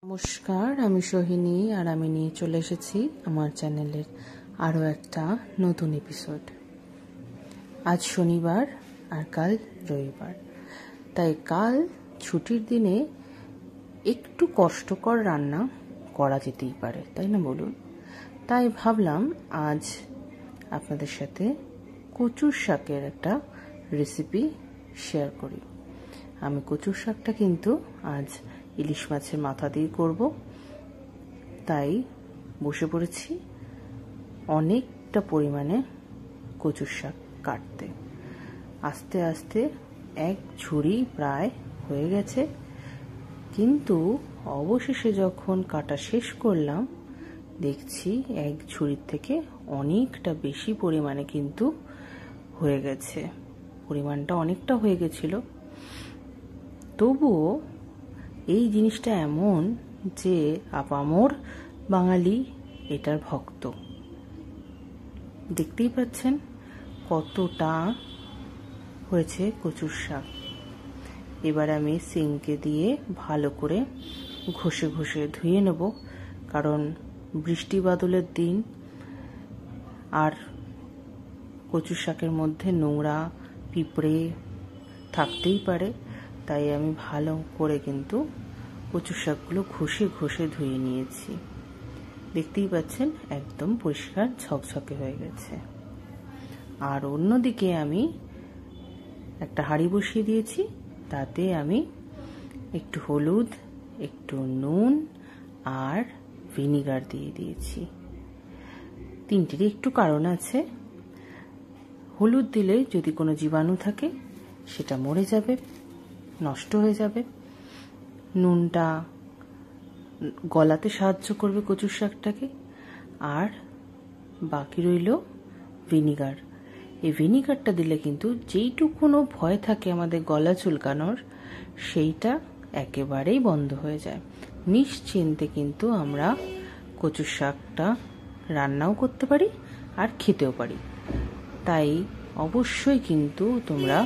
নমস্কার, আমি সোহিনী আর আমি নিয়ে চলে এসেছি আমার চ্যানেলের আরও একটা নতুন এপিসোড। আজ শনিবার আর কাল রবিবার, তাই কাল ছুটির দিনে একটু কষ্টকর রান্না করা যেতেই পারে, তাই না বলুন? তাই ভাবলাম আজ আপনাদের সাথে কচুর শাকের একটা রেসিপি শেয়ার করি। আমি কচুর শাকটা কিন্তু আজ ইলিশ মাছের মাথা দিয়ে করব, তাই বসে পড়েছি অনেকটা পরিমাণে কচুর শাক কাটতে। আস্তে আস্তে এক ঝুড়ি প্রায় হয়ে গেছে, কিন্তু অবশেষে যখন কাটা শেষ করলাম দেখছি এক ঝুড়ির থেকে অনেকটা বেশি পরিমাণে কিন্তু হয়ে গেছে। পরিমাণটা অনেকটা হয়ে গেছিল, তবুও এই জিনিসটা এমন যে আপামর বাঙালি এটার ভক্ত। দেখতেই পাচ্ছেন কতটা হয়েছে কচুর শাক। এবার আমি সিঙ্কে দিয়ে ভালো করে ঘষে ঘষে ধুয়ে নেব, কারণ বৃষ্টি বাদলের দিন আর কচুর শাকের মধ্যে নোংরা পিঁপড়ে থাকতেই পারে, তাই আমি ভালো করে কিন্তু কচুর শাকগুলো ঘষে ঘষে ধুয়ে নিয়েছি। দেখতেই পাচ্ছেন একদম পরিষ্কার ঝকঝকে হয়ে গেছে। আর অন্যদিকে আমি একটা হাঁড়ি বসিয়ে দিয়েছি, তাতে আমি একটু হলুদ, একটু নুন আর ভিনিগার দিয়ে দিয়েছি। তিনটিরই একটু কারণ আছে। হলুদ দিলে যদি কোনো জীবাণু থাকে সেটা মরে যাবে, নষ্ট হয়ে যাবে। নুনটা গলাতে সাহায্য করবে কচুর শাকটাকে, আর বাকি রইল ভিনিগার। এই ভিনিগারটা দিলে কিন্তু যেইটুকুনো ভয় থাকে আমাদের গলা চুলকানোর, সেইটা একেবারেই বন্ধ হয়ে যায়। নিশ্চিন্তে কিন্তু আমরা কচুর শাকটা রান্নাও করতে পারি আর খেতেও পারি। তাই অবশ্যই কিন্তু তোমরা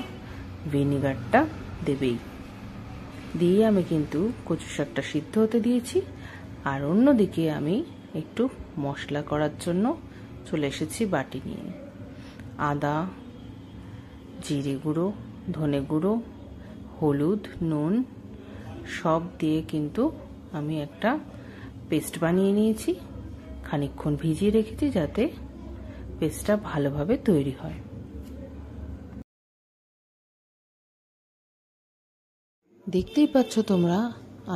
ভিনিগারটা দেবেই। দিয়ে আমি কিন্তু কচু শাকটা সিদ্ধ হতে দিয়েছি। আর অন্যদিকে আমি একটু মশলা করার জন্য চলে এসেছি বাটি নিয়ে। আদা, জিরে গুঁড়ো, ধনে গুঁড়ো, হলুদ, নুন সব দিয়ে কিন্তু আমি একটা পেস্ট বানিয়ে নিয়েছি। খানিকক্ষণ ভিজিয়ে রেখেছি যাতে পেস্টটা ভালোভাবে তৈরি হয়। দেখতেই পাচ্ছ তোমরা,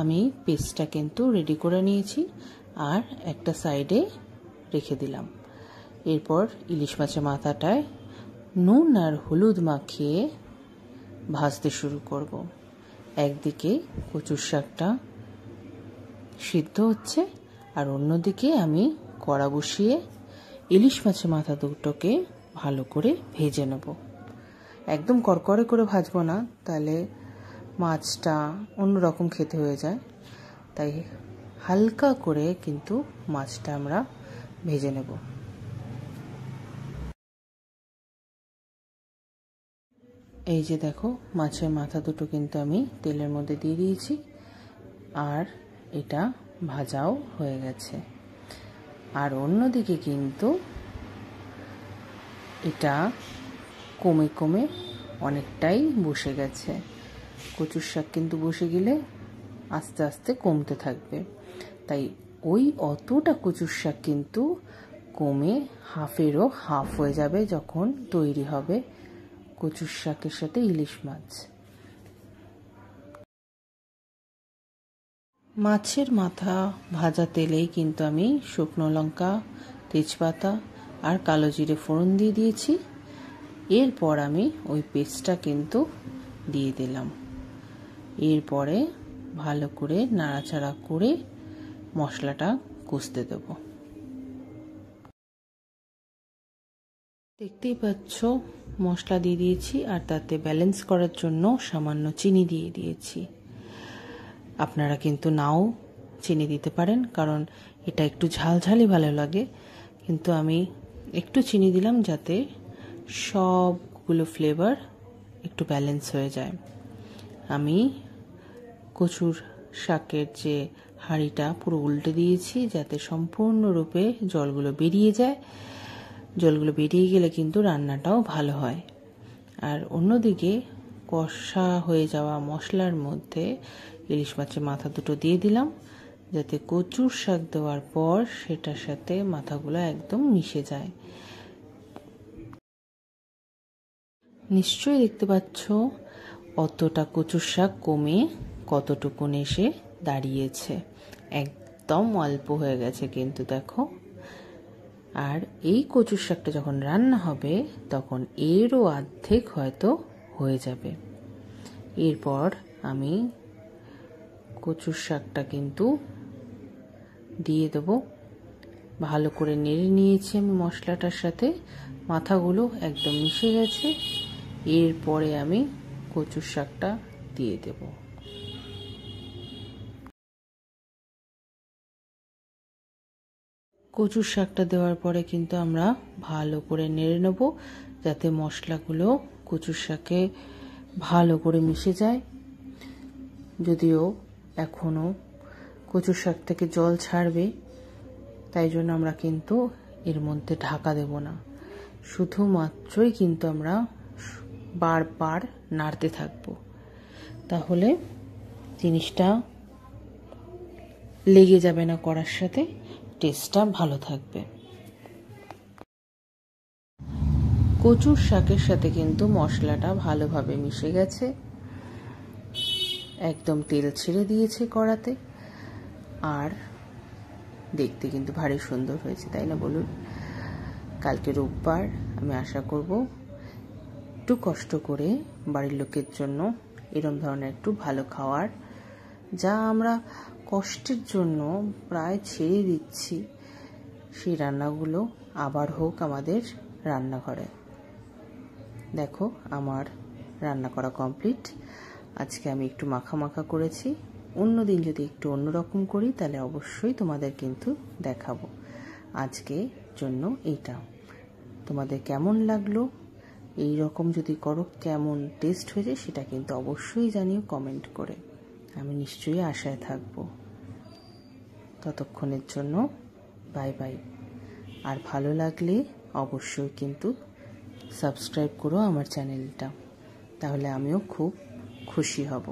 আমি পেস্টটা কিন্তু রেডি করে নিয়েছি আর একটা সাইডে রেখে দিলাম। এরপর ইলিশ মাছের মাথাটায় নুন আর হলুদ মাখিয়ে ভাজতে শুরু করব। একদিকে কচুর শাকটা সিদ্ধ হচ্ছে আর অন্যদিকে আমি কড়া বসিয়ে ইলিশ মাছের মাথা দুটোকে ভালো করে ভেজে নেব। একদম কড়কড়ে করে ভাজবো না, তাহলে মাছটা অন্যরকম খেতে হয়ে যায়। তাই হালকা করে কিন্তু মাছটা আমরা ভেজে নেব। এই যে দেখো, মাছের মাথা দুটো কিন্তু আমি তেলের মধ্যে দিয়ে দিয়েছি আর এটা ভাজাও হয়ে গেছে। আর অন্যদিকে কিন্তু এটা কমে কমে অনেকটাই বসে গেছে। কচুর শাক কিন্তু বসে গেলে আস্তে আস্তে কমতে থাকবে, তাই ওই অতটা কচুর শাক কিন্তু কমে হাফেরও হাফ হয়ে যাবে যখন তৈরি হবে কচুর শাকের সাথে ইলিশ মাছ। মাছের মাথা ভাজা তেলেই কিন্তু আমি শুকনো লঙ্কা, তেজপাতা আর কালো জিরে ফোড়ন দিয়ে দিয়েছি। এরপর আমি ওই পেস্টটা কিন্তু দিয়ে দিলাম। এরপরে ভালো করে নাড়াচাড়া করে মশলাটা কষতে দেব। দেখতেই পাচ্ছ মশলা দিয়ে দিয়েছি আর তাতে ব্যালেন্স করার জন্য সামান্য চিনি দিয়ে দিয়েছি। আপনারা কিন্তু নাও চিনি দিতে পারেন, কারণ এটা একটু ঝালঝালি ভালো লাগে, কিন্তু আমি একটু চিনি দিলাম যাতে সবগুলো ফ্লেভার একটু ব্যালেন্স হয়ে যায়। আমি কচুর শাকের যে হাঁড়িটা পুরো উল্টে দিয়েছি যাতে সম্পূর্ণরূপে জলগুলো বেরিয়ে যায়। জলগুলো বেরিয়ে গেলে কিন্তু রান্নাটাও ভালো হয়। আর অন্যদিকে কষা হয়ে যাওয়া মশলার মধ্যে ইলিশ মাছের মাথা দুটো দিয়ে দিলাম, যাতে কচুর শাক দেওয়ার পর সেটার সাথে মাথাগুলো একদম মিশে যায়। নিশ্চয়ই দেখতে পাচ্ছ অতটা কচুর শাক কমে কতটুকুন এসে দাঁড়িয়েছে, একদম অল্প হয়ে গেছে কিন্তু দেখো। আর এই কচুর শাকটা যখন রান্না হবে তখন এরও অর্ধেক হয়তো হয়ে যাবে। এরপর আমি কচুর শাকটা কিন্তু দিয়ে দেবো। ভালো করে নেড়ে নিয়েছি আমি মশলাটার সাথে, মাথাগুলো একদম মিশে গেছে। এরপরে আমি কচুর শাকটা দিয়ে দেব। কচুর শাকটা দেওয়ার পরে কিন্তু আমরা ভালো করে নেড়ে নেব, যাতে মশলাগুলো কচুর শাকে ভালো করে মিশে যায়। যদিও এখনও কচুর শাক থেকে জল ছাড়বে, তাই জন্য আমরা কিন্তু এর মধ্যে ঢাকা দেব না, শুধুমাত্রই কিন্তু আমরা বারবার নাড়তে থাকব, তাহলে জিনিসটা লেগে যাবে না কড়ার সাথে, টেস্টটা ভালো থাকবে। কচুর শাকের সাথে কিন্তু মশলাটা ভালোভাবে মিশে গেছে, একদম তেল ছেড়ে দিয়েছে কড়াতে। আর দেখতে কিন্তু ভারী সুন্দর হয়েছে, তাই না বলুন? কালকে রোববার, আমি আশা করব একটু কষ্ট করে বাড়ির লোকের জন্য এরম ধরনের একটু ভালো খাওয়ার, যা আমরা কষ্টের জন্য প্রায় ছেড়ে দিচ্ছি, সেই রান্নাগুলো আবার হোক আমাদের রান্নাঘরে। দেখো আমার রান্না করা কমপ্লিট। আজকে আমি একটু মাখা মাখা করেছি, অন্যদিন যদি একটু অন্যরকম করি তাহলে অবশ্যই তোমাদের কিন্তু দেখাবো। আজকে জন্য এইটা তোমাদের কেমন লাগলো, এই রকম যদি করো কেমন টেস্ট হয়েছে সেটা কিন্তু অবশ্যই জানিও কমেন্ট করে। আমি নিশ্চয়ই আশায় থাকবো। ততক্ষণের জন্য বাই বাই। আর ভালো লাগলে অবশ্যই কিন্তু সাবস্ক্রাইব করো আমার চ্যানেলটা, তাহলে আমিও খুব খুশি হব।